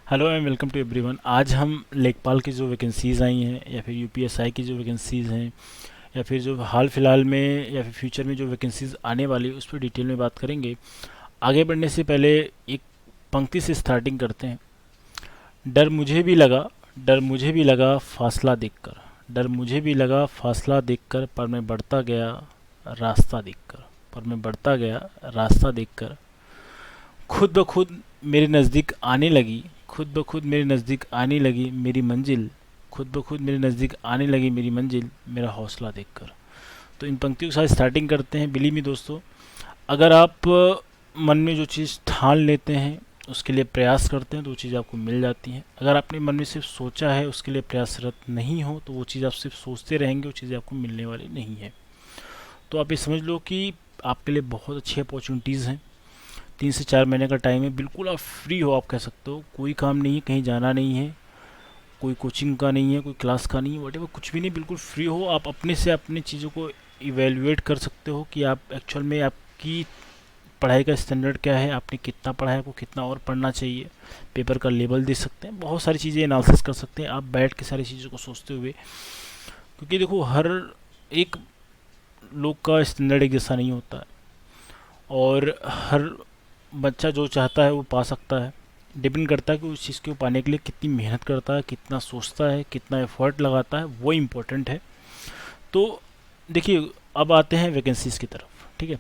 Hello and welcome to everyone. आज हम लेखपाल की जो वैकेंसीज़ आई हैं या फिर यूपीएसआई की जो वैकेंसीज़ हैं या फिर जो हाल फिलहाल में या फिर फ्यूचर में जो वैकेंसीज़ आने वाली है उस पर डिटेल में बात करेंगे। आगे बढ़ने से पहले एक पंक्ति से स्टार्टिंग करते हैं। डर मुझे भी लगा, डर मुझे भी लगा फासला देखकर, डर मुझे भी लगा फासला देखकर, पर मैं बढ़ता गया रास्ता देखकर, पर मैं बढ़ता गया रास्ता देखकर। खुद ब खुद मेरे नज़दीक आने लगी, खुद ब खुद मेरे नज़दीक आने लगी मेरी मंजिल, खुद ब खुद मेरे नज़दीक आने लगी मेरी मंजिल, मेरा हौसला देखकर। तो इन पंक्तियों के साथ स्टार्टिंग करते हैं। बिलीव मी दोस्तों, अगर आप मन में जो चीज़ ठान लेते हैं, उसके लिए प्रयास करते हैं, तो वो चीज़ आपको मिल जाती है। अगर आपने मन में सिर्फ सोचा है, उसके लिए प्रयासरत नहीं हो, तो वो चीज़ आप सिर्फ सोचते रहेंगे, वो चीज़ें आपको मिलने वाली नहीं है। तो आप ये समझ लो कि आपके लिए बहुत अच्छी अपॉर्चुनिटीज़ हैं। 3 से 4 महीने का टाइम है, बिल्कुल आप फ्री हो, आप कह सकते हो। कोई काम नहीं है, कहीं जाना नहीं है, कोई कोचिंग का नहीं है, कोई क्लास का नहीं है, वट कुछ भी नहीं, बिल्कुल फ्री हो। आप अपने से अपनी चीज़ों को इवेलुएट कर सकते हो कि आप एक्चुअल में आपकी पढ़ाई का स्टैंडर्ड क्या है, आपने कितना पढ़ा है, आपको कितना और पढ़ना चाहिए। पेपर का लेवल दे सकते हैं, बहुत सारी चीज़ें एनालिसिस कर सकते हैं आप बैठ के सारी चीज़ों को सोचते हुए। क्योंकि देखो, हर एक लोग का स्टैंडर्ड एक जैसा नहीं होता है, और हर बच्चा जो चाहता है वो पा सकता है। डिपेंड करता है कि उस चीज़ को पाने के लिए कितनी मेहनत करता है, कितना सोचता है, कितना एफर्ट लगाता है, वो इम्पोर्टेंट है। तो देखिए, अब आते हैं वैकेंसीज़ की तरफ। ठीक है,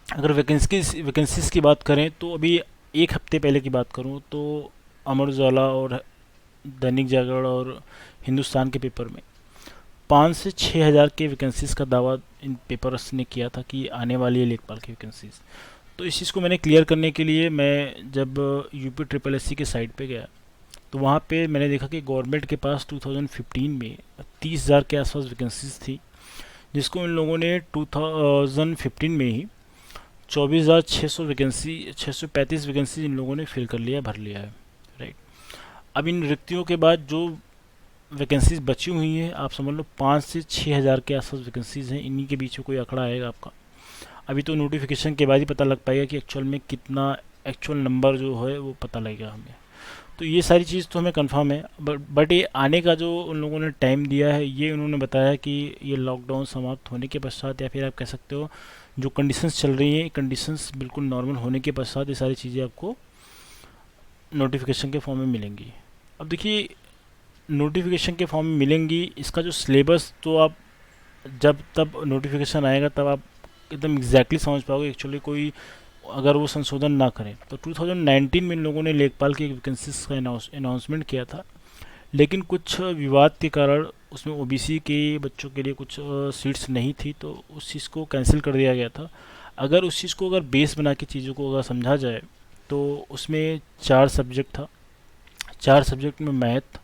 अगर वैकेंसीज़ की बात करें तो अभी एक हफ्ते पहले की बात करूं तो अमर उजाला और दैनिक जागरण और हिंदुस्तान के पेपर में 5 से 6 हज़ार के वैकेंसीज़ का दावा इन पेपर्स ने किया था कि आने वाली है लेखपाल की वैकेंसीज़। तो इस चीज़ को मैंने क्लियर करने के लिए मैं जब यूपी ट्रिपल एस सी के साइट पे गया, तो वहाँ पे मैंने देखा कि गवर्नमेंट के पास 2015 में 30,000 के आसपास वैकेंसीज थी, जिसको इन लोगों ने 2015 में ही 24,600 वैकेंसी 635 वैकेंसी इन लोगों ने फिल कर लिया, भर लिया है। राइट। अब इन रिक्तियों के बाद जो वैकेंसीज बची हुई हैं, आप समझ लो 5 से 6 हज़ार के आसपास वैकेंसीज हैं। इन्हीं के बीच में कोई आंकड़ा आएगा आपका। अभी तो नोटिफिकेशन के बाद ही पता लग पाएगा कि एक्चुअल में कितना एक्चुअल नंबर जो है वो पता लगेगा हमें। तो ये सारी चीज़ तो हमें कंफर्म है, बट ये आने का जो उन लोगों ने टाइम दिया है, ये उन्होंने बताया कि ये लॉकडाउन समाप्त होने के पश्चात, या फिर आप कह सकते हो जो कंडीशंस चल रही हैं, कंडीशंस बिल्कुल नॉर्मल होने के पश्चात ये सारी चीज़ें आपको नोटिफिकेशन के फॉर्म में मिलेंगी। अब देखिए, नोटिफिकेशन के फॉर्म में मिलेंगी, इसका जो सिलेबस तो आप जब तब नोटिफिकेशन आएगा तब आप एकदम एग्जैक्टली समझ पाओगे। एक्चुअली कोई अगर वो संशोधन ना करें, तो 2019 में इन लोगों ने लेखपाल की वैकेंसीज का अनाउंसमेंट किया था, लेकिन कुछ विवाद के कारण उसमें ओबीसी के बच्चों के लिए कुछ सीट्स नहीं थी, तो उस चीज़ को कैंसिल कर दिया गया था। अगर उस चीज़ को अगर बेस बना के चीज़ों को अगर समझा जाए, तो उसमें 4 सब्जेक्ट था। 4 सब्जेक्ट में मैथ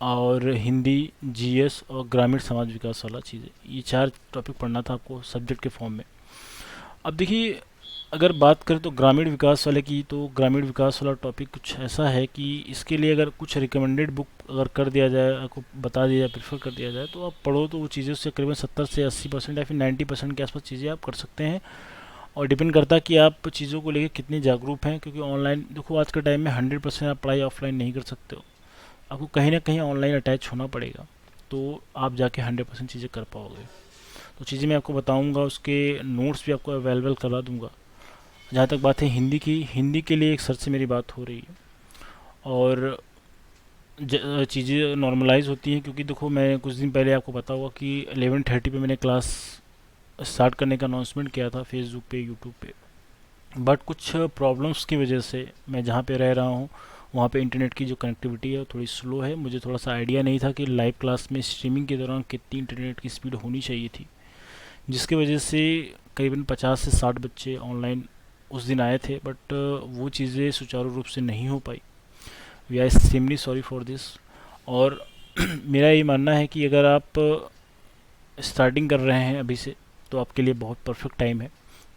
और हिंदी, जीएस और ग्रामीण समाज विकास वाला चीज़ें, ये 4 टॉपिक पढ़ना था आपको सब्जेक्ट के फॉर्म में। अब देखिए, अगर बात करें तो ग्रामीण विकास वाले की, तो ग्रामीण विकास वाला टॉपिक कुछ ऐसा है कि इसके लिए अगर कुछ रिकमेंडेड बुक अगर कर दिया जाए, आपको बता दिया जाए, प्रेफर कर दिया जाए, तो आप पढ़ो तो वो चीज़ें उससे करीबन 70 से 80% या फिर 90% के आसपास चीज़ें आप कर सकते हैं। और डिपेंड करता है कि आप चीज़ों को लेकर कितने जागरूक हैं, क्योंकि ऑनलाइन देखो, आज के टाइम में 100% आप पढ़ाई ऑफलाइन नहीं कर सकते हो, आपको कहीं ना कहीं ऑनलाइन अटैच होना पड़ेगा, तो आप जाके 100% चीज़ें कर पाओगे। तो चीज़ें मैं आपको बताऊंगा, उसके नोट्स भी आपको अवेलेबल करा दूंगा। जहाँ तक बात है हिंदी की, हिंदी के लिए एक सर से मेरी बात हो रही है, और चीज़ें नॉर्मलाइज होती हैं। क्योंकि देखो, मैं कुछ दिन पहले आपको पता होगा कि 11:30 पे मैंने क्लास स्टार्ट करने का अनाउंसमेंट किया था फेसबुक पे, यूट्यूब पे। बट कुछ प्रॉब्लम्स की वजह से मैं जहाँ पे रह रहा हूँ वहाँ पे इंटरनेट की जो कनेक्टिविटी है वो थोड़ी स्लो है। मुझे थोड़ा सा आइडिया नहीं था कि लाइव क्लास में स्ट्रीमिंग के दौरान कितनी इंटरनेट की स्पीड होनी चाहिए थी, जिसकी वजह से करीबन 50 से 60 बच्चे ऑनलाइन उस दिन आए थे, बट वो चीज़ें सुचारू रूप से नहीं हो पाई। We are extremely sorry for this. और मेरा ये मानना है कि अगर आप स्टार्टिंग कर रहे हैं अभी से, तो आपके लिए बहुत परफेक्ट टाइम है।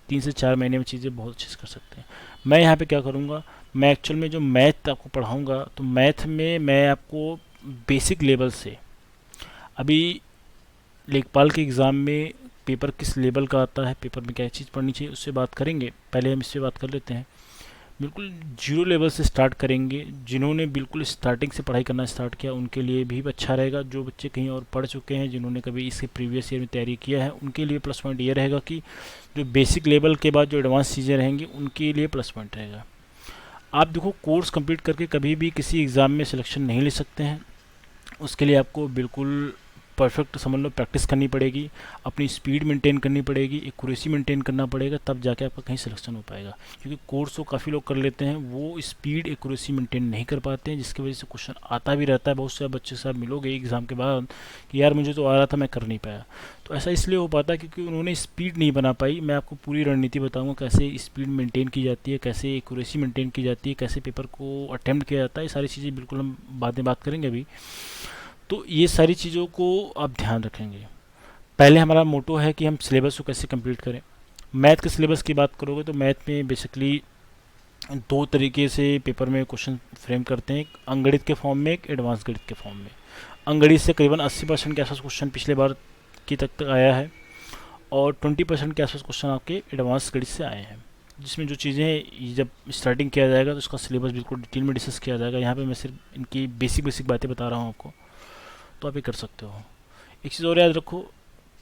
3 से 4 महीने में चीज़ें बहुत अच्छे से कर सकते हैं। मैं यहाँ पे क्या करूँगा, मैं एक्चुअल में जो मैथ आपको पढ़ाऊँगा, तो मैथ में मैं आपको बेसिक लेवल से, अभी लेखपाल के एग्ज़ाम में पेपर किस लेवल का आता है, पेपर में क्या चीज़ पढ़नी चाहिए, उससे बात करेंगे। पहले हम इससे बात कर लेते हैं। बिल्कुल जीरो लेवल से स्टार्ट करेंगे। जिन्होंने बिल्कुल स्टार्टिंग से पढ़ाई करना स्टार्ट किया उनके लिए भी अच्छा रहेगा। जो बच्चे कहीं और पढ़ चुके हैं, जिन्होंने कभी इसके प्रीवियस ईयर में तैयारी किया है, उनके लिए प्लस पॉइंट ये रहेगा कि जो बेसिक लेवल के बाद जो एडवांस चीज़ें रहेंगी उनके लिए प्लस पॉइंट रहेगा। आप देखो, कोर्स कंप्लीट करके कभी भी किसी एग्ज़ाम में सिलेक्शन नहीं ले सकते हैं। उसके लिए आपको बिल्कुल परफेक्ट समझ लो प्रैक्टिस करनी पड़ेगी, अपनी स्पीड मेंटेन करनी पड़ेगी, एक्यूरेसी मेंटेन करना पड़ेगा, तब जाके आपका कहीं सिलेक्शन हो पाएगा। क्योंकि कोर्स तो काफ़ी लोग कर लेते हैं, वो स्पीड एक्यूरेसी मेंटेन नहीं कर पाते हैं, जिसकी वजह से क्वेश्चन आता भी रहता है। बहुत से बच्चे साहब मिलोगे एग्ज़ाम के बाद कि यार मुझे तो आ रहा था, मैं कर नहीं पाया। तो ऐसा इसलिए हो पाता है क्योंकि उन्होंने स्पीड नहीं बना पाई। मैं आपको पूरी रणनीति बताऊँगा कैसे स्पीड मेंटेन की जाती है, कैसे एक्यूरेसी मेंटेन की जाती है, कैसे पेपर को अटैम्प्ट किया जाता है। ये सारी चीज़ें बिल्कुल हम बाद में बात करेंगे अभी। तो ये सारी चीज़ों को आप ध्यान रखेंगे। पहले हमारा मोटो है कि हम सिलेबस को कैसे कंप्लीट करें। मैथ के सिलेबस की बात करोगे तो मैथ में बेसिकली दो तरीके से पेपर में क्वेश्चन फ्रेम करते हैं, एक अंगणित के फॉर्म में, एक एडवांस गणित के फॉर्म में। अंगणित से करीबन 80% के आसपास क्वेश्चन पिछले बार की तक आया है, और 20% के आसपास क्वेश्चन आपके एडवांस गणित से आए हैं, जिसमें जो चीज़ें जब स्टार्टिंग किया जाएगा तो उसका सिलेबस बिल्कुल डिटेल में डिस्कस किया जाएगा। यहाँ पे मैं सिर्फ इनकी बेसिक बेसिक बातें बता रहा हूँ आपको, तो आप ये कर सकते हो। एक चीज़ और याद रखो,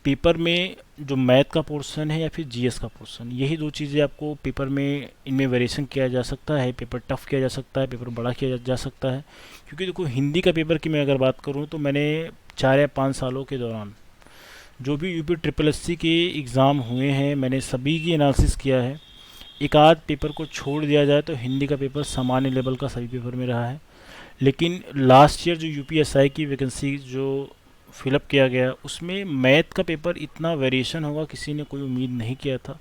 पेपर में जो मैथ का पोर्शन है या फिर जीएस का पोर्शन, यही दो चीज़ें आपको पेपर में इनमें वेरिएशन किया जा सकता है। पेपर टफ किया जा सकता है, पेपर बड़ा किया जा सकता है। क्योंकि देखो, हिंदी का पेपर की मैं अगर बात करूँ तो मैंने 4 या 5 सालों के दौरान जो भी यूपी ट्रिपल एससी के एग्ज़ाम हुए हैं, मैंने सभी की एनालिसिस किया है। एक आध पेपर को छोड़ दिया जाए तो हिंदी का पेपर सामान्य लेवल का सभी पेपर में रहा है। लेकिन लास्ट ईयर जो यूपीएसआई की वैकेंसी जो फिलअप किया गया, उसमें मैथ का पेपर इतना वेरिएशन होगा किसी ने कोई उम्मीद नहीं किया था।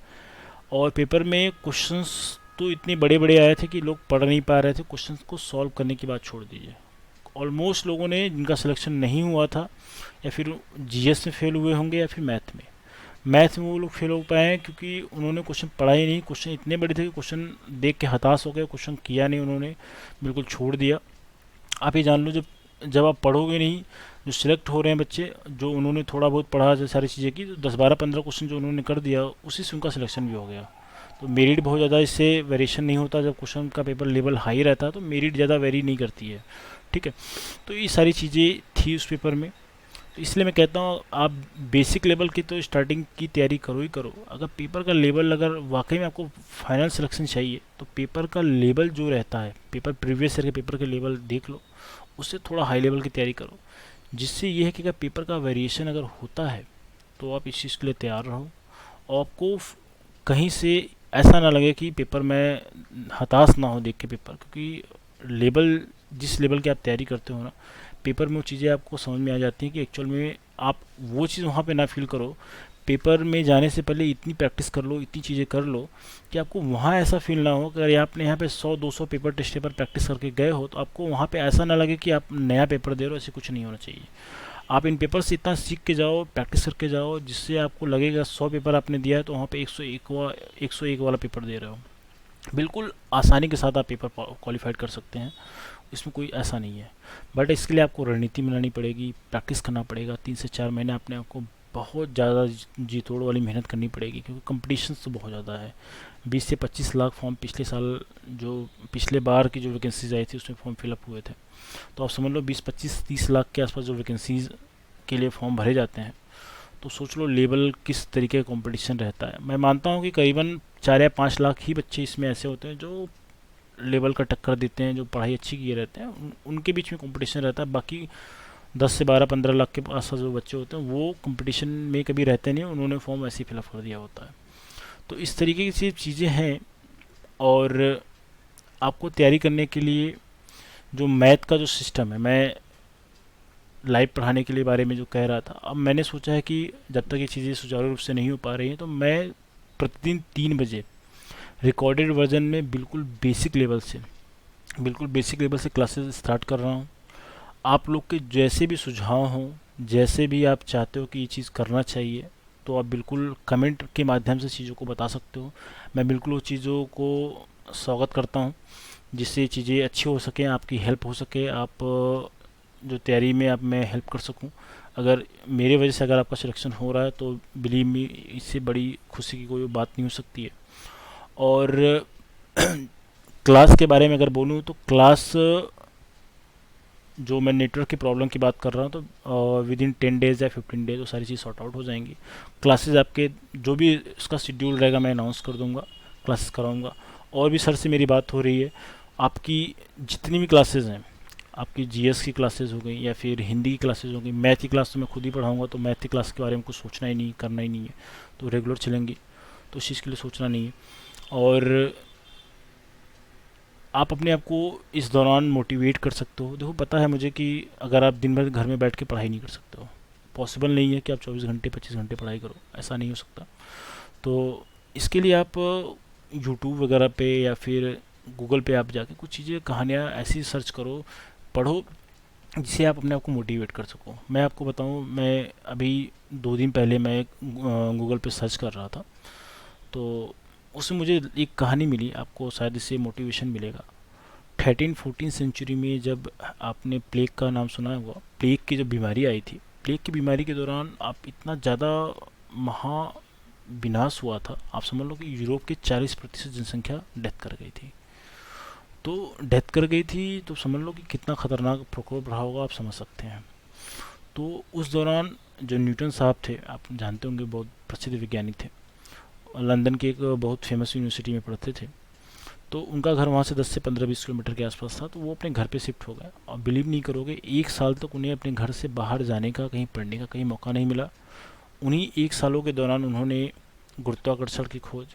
और पेपर में क्वेश्चंस तो इतने बड़े बड़े आए थे कि लोग पढ़ नहीं पा रहे थे। क्वेश्चंस को सॉल्व करने की बात छोड़ दीजिए, ऑलमोस्ट लोगों ने जिनका सिलेक्शन नहीं हुआ था या फिर जीएस में फेल हुए होंगे या फिर मैथ में वो लोग फेल हो पाए हैं क्योंकि उन्होंने क्वेश्चन पढ़ा ही नहीं। क्वेश्चन इतने बड़े थे कि क्वेश्चन देख के हताश हो गए, क्वेश्चन किया नहीं उन्होंने, बिल्कुल छोड़ दिया। आप ये जान लो, जब जब आप पढ़ोगे नहीं, जो सिलेक्ट हो रहे हैं बच्चे, जो उन्होंने थोड़ा बहुत पढ़ा जो सारी चीज़ें की, तो 10 12 15 क्वेश्चन जो उन्होंने कर दिया उसी से उनका सिलेक्शन भी हो गया। तो मेरिट बहुत ज़्यादा इससे वेरिएशन नहीं होता। जब क्वेश्चन का पेपर लेवल हाई रहता है तो मेरिट ज़्यादा वेरी नहीं करती है। ठीक है, तो ये सारी चीज़ें थी उस पेपर में। तो इसलिए मैं कहता हूँ आप बेसिक लेवल की तो स्टार्टिंग की तैयारी करो ही करो। अगर पेपर का लेवल, अगर वाकई में आपको फाइनल सिलेक्शन चाहिए, तो पेपर का लेवल जो रहता है, पेपर प्रीवियस ईयर के पेपर के लेवल देख लो, उससे थोड़ा हाई लेवल की तैयारी करो। जिससे ये है कि अगर पेपर का वेरिएशन अगर होता है तो आप इस चीज़ के लिए तैयार रहो, और आपको कहीं से ऐसा ना लगे कि पेपर में हताश ना हो देख के पेपर। क्योंकि लेवल, जिस लेवल की आप तैयारी करते हो ना, पेपर में वो चीज़ें आपको समझ में आ जाती हैं कि एक्चुअल में आप वो चीज़ वहाँ पे ना फील करो। पेपर में जाने से पहले इतनी प्रैक्टिस कर लो, इतनी चीज़ें कर लो कि आपको वहाँ ऐसा फील ना हो कि अगर आपने यहाँ पे 100 200 पेपर टेस्ट पेपर प्रैक्टिस करके गए हो, तो आपको वहाँ पे ऐसा ना लगे कि आप नया पेपर दे रहे हो। ऐसे कुछ नहीं होना चाहिए। आप इन पेपर से इतना सीख के जाओ, प्रैक्टिस करके जाओ, जिससे आपको लगेगा 100 पेपर आपने दिया है तो वहाँ पे 101 वाला पेपर दे रहे हो। बिल्कुल आसानी के साथ आप पेपर क्वालिफाइड कर सकते हैं, इसमें कोई ऐसा नहीं है। बट इसके लिए आपको रणनीति बनानी पड़ेगी, प्रैक्टिस करना पड़ेगा। 3 से 4 महीने अपने आपको बहुत ज़्यादा जी तोड़ वाली मेहनत करनी पड़ेगी, क्योंकि कंपटीशन तो बहुत ज़्यादा है। 20 से 25 लाख फॉर्म पिछले साल, जो पिछले बार की जो वैकेंसीज आई थी उसमें फॉर्म फिलअप हुए थे। तो आप समझ लो 20 25 30 लाख के आसपास जो वैकेंसीज के लिए फॉर्म भरे जाते हैं। तो सोच लो लेवल किस तरीके का कंपटीशन रहता है। मैं मानता हूँ कि करीबन 4 या 5 लाख ही बच्चे इसमें ऐसे होते हैं जो लेवल का टक्कर देते हैं, जो पढ़ाई अच्छी किए रहते हैं, उनके बीच में कंपटीशन रहता है। बाकी 10 से 12 15 लाख के आसपास जो बच्चे होते हैं वो कंपटीशन में कभी रहते नहीं, उन्होंने फॉर्म ऐसे ही फिलअप कर दिया होता है। तो इस तरीके की सिर्फ चीज़ें हैं। और आपको तैयारी करने के लिए जो मैथ का जो सिस्टम है, मैं लाइव पढ़ाने के लिए बारे में जो कह रहा था, अब मैंने सोचा है कि जब तक ये चीज़ें सुचारू रूप से नहीं हो पा रही हैं, तो मैं प्रतिदिन 3 बजे रिकॉर्डेड वर्जन में बिल्कुल बेसिक लेवल से क्लासेस स्टार्ट कर रहा हूँ। आप लोग के जैसे भी सुझाव हों, जैसे भी आप चाहते हो कि ये चीज़ करना चाहिए, तो आप बिल्कुल कमेंट के माध्यम से चीज़ों को बता सकते हो। मैं बिल्कुल उन चीज़ों को स्वागत करता हूँ, जिससे चीज़ें अच्छी हो सकें, आपकी हेल्प हो सके, आप जो तैयारी में आप मैं हेल्प कर सकूं। अगर मेरे वजह से अगर आपका सिलेक्शन हो रहा है तो बिलीव मी, इससे बड़ी खुशी की कोई बात नहीं हो सकती है। और क्लास के बारे में अगर बोलूँ तो क्लास जो मैं नेटवर्क की प्रॉब्लम की बात कर रहा हूँ तो विद इन 10 डेज़ या 15 डेज़ वो सारी चीज़ सॉर्ट आउट हो जाएंगी। क्लासेस आपके जो भी इसका शेड्यूल रहेगा मैं अनाउंस कर दूंगा, क्लासेस कराऊंगा। और भी सर से मेरी बात हो रही है, आपकी जितनी भी क्लासेस हैं, आपकी जीएस की क्लासेस हो गई या फिर हिंदी की क्लासेस हो गई, मैथ की क्लास तो मैं खुद ही पढ़ाऊँगा, तो मैथ की क्लास के बारे में कुछ सोचना ही नहीं, करना ही नहीं है, तो रेगुलर चलेंगी, तो उस चीज़ के लिए सोचना नहीं है। और आप अपने आप को इस दौरान मोटिवेट कर सकते हो। देखो पता है मुझे कि अगर आप दिन भर घर में बैठ के पढ़ाई नहीं कर सकते हो, पॉसिबल नहीं है कि आप 24 घंटे 25 घंटे पढ़ाई करो, ऐसा नहीं हो सकता। तो इसके लिए आप यूट्यूब वगैरह पे या फिर गूगल पे आप जाके कुछ चीज़ें, कहानियाँ ऐसी सर्च करो, पढ़ो, जिससे आप अपने आप को मोटिवेट कर सको। मैं आपको बताऊं, मैं अभी 2 दिन पहले मैं गूगल पे सर्च कर रहा था, तो उसमें मुझे एक कहानी मिली, आपको शायद इससे मोटिवेशन मिलेगा। 13-14 सेंचुरी में जब आपने प्लेग का नाम सुना होगा, प्लेग की जब बीमारी आई थी, प्लेग की बीमारी के दौरान आप इतना ज़्यादा महा विनाश हुआ था, आप समझ लो कि यूरोप के 40% जनसंख्या डेथ कर गई थी। तो डेथ कर गई थी तो समझ लो कि कितना खतरनाक प्रकोप रहा होगा, आप समझ सकते हैं। तो उस दौरान जो न्यूटन साहब थे, आप जानते होंगे, बहुत प्रसिद्ध वैज्ञानिक थे, लंदन की एक बहुत फेमस यूनिवर्सिटी में पढ़ते थे। तो उनका घर वहाँ से 10 से 15-20 किलोमीटर के आसपास था, तो वो अपने घर पे शिफ्ट हो गए, और बिलीव नहीं करोगे, 1 साल तक उन्हें अपने घर से बाहर जाने का, कहीं पढ़ने का कहीं मौका नहीं मिला। उन्हीं 1 सालों के दौरान उन्होंने गुरुत्वाकर्षण की खोज,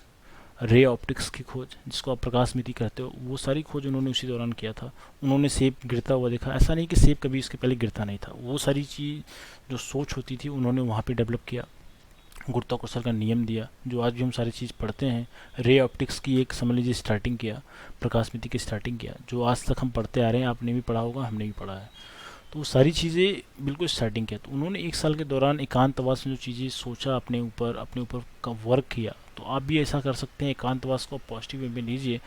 रे ऑप्टिक्स की खोज, जिसको आप प्रकाश मिति कहते हो, वो सारी खोज उन्होंने उसी दौरान किया था। उन्होंने सेब गिरता हुआ देखा, ऐसा नहीं कि सेब कभी इसके पहले गिरता नहीं था, वो सारी चीज़ जो सोच होती थी उन्होंने वहाँ पे डेवलप किया। गुरुत्वाकर्षण का नियम दिया, जो आज भी हम सारी चीज़ पढ़ते हैं। रे ऑप्टिक्स की एक समझ लीजिए स्टार्टिंग किया, प्रकाश मिति की स्टार्टिंग किया, जो आज तक हम पढ़ते आ रहे हैं, आपने भी पढ़ा होगा, हमने भी पढ़ा है। तो वो सारी चीज़ें बिल्कुल स्टार्टिंग किया, तो उन्होंने 1 साल के दौरान एकांतवास में जो चीज़ें सोचा, अपने ऊपर का वर्क किया, तो आप भी ऐसा कर सकते हैं। एकांतवास को पॉजिटिव वे में लीजिए,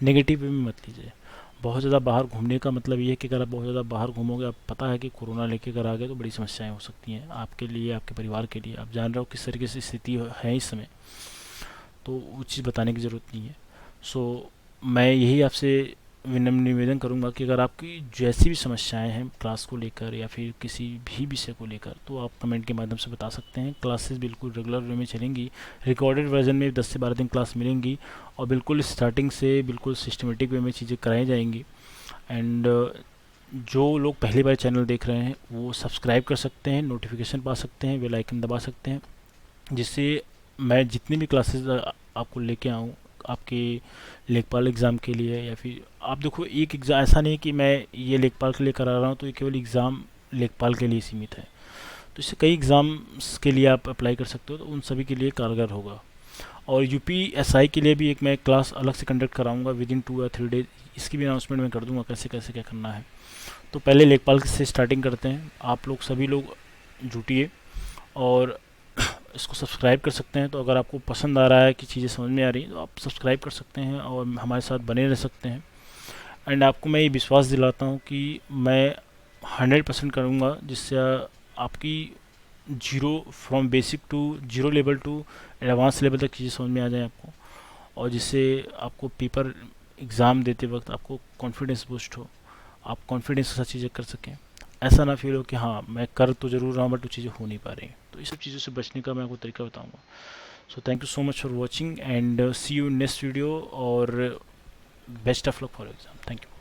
नेगेटिव वे में मत लीजिए। बहुत ज़्यादा बाहर घूमने का मतलब ये है कि अगर आप बहुत ज़्यादा बाहर घूमोगे, आप पता है कि कोरोना लेके अगर आ गए तो बड़ी समस्याएं हो सकती हैं आपके लिए, आपके परिवार के लिए। आप जान रहे हो किस तरीके से स्थिति है इस समय, तो वो चीज़ बताने की ज़रूरत नहीं है। सो मैं यही आपसे विनम्र निवेदन करूंगा कि अगर आपकी जैसी भी समस्याएं हैं क्लास को लेकर या फिर किसी भी विषय को लेकर, तो आप कमेंट के माध्यम से बता सकते हैं। क्लासेस बिल्कुल रेगुलर वे में चलेंगी, रिकॉर्डेड वर्जन में 10 से 12 दिन क्लास मिलेंगी, और बिल्कुल स्टार्टिंग से बिल्कुल सिस्टमेटिक वे में चीज़ें कराई जाएंगी। एंड जो लोग पहली बार चैनल देख रहे हैं वो सब्सक्राइब कर सकते हैं, नोटिफिकेशन पा सकते हैं, बेल आइकन दबा सकते हैं, जिससे मैं जितनी भी क्लासेस आपको लेके आऊँ आपके लेखपाल एग्ज़ाम के लिए, या फिर आप देखो एक एग्ज़ाम ऐसा नहीं कि मैं ये लेखपाल के लिए करा रहा हूँ तो ये केवल एग्ज़ाम लेखपाल के लिए सीमित है, तो इससे कई एग्ज़ाम्स के लिए आप अप्लाई कर सकते हो, तो उन सभी के लिए कारगर होगा। और यूपीएसआई के लिए भी एक मैं क्लास अलग से कंडक्ट कराऊंगा विद इन 2 या 3 डेज, इसकी भी अनाउंसमेंट मैं कर दूंगा कैसे कैसे क्या करना है। तो पहले लेखपाल से स्टार्टिंग करते हैं, आप लोग सभी लोग जुटिए और इसको सब्सक्राइब कर सकते हैं। तो अगर आपको पसंद आ रहा है कि चीज़ें समझ में आ रही हैं तो आप सब्सक्राइब कर सकते हैं और हमारे साथ बने रह सकते हैं। एंड आपको मैं ये विश्वास दिलाता हूँ कि मैं 100% करूँगा, जिससे आपकी zero from basic to zero level to advance level तक चीज़ें समझ में आ जाए आपको, और जिससे आपको पेपर एग्ज़ाम देते वक्त आपको कॉन्फिडेंस बूस्ट हो, आप कॉन्फिडेंस के साथ चीज़ें कर सकें। ऐसा ना फील हो कि हाँ मैं कर तो ज़रूर रहा हूँ बट वो चीज़ें हो नहीं पा रही। तो इस सब चीज़ों से बचने का मैं आपको तरीका बताऊँगा। So thank you so much for watching and see you next video, और best of luck for exam. Thank you.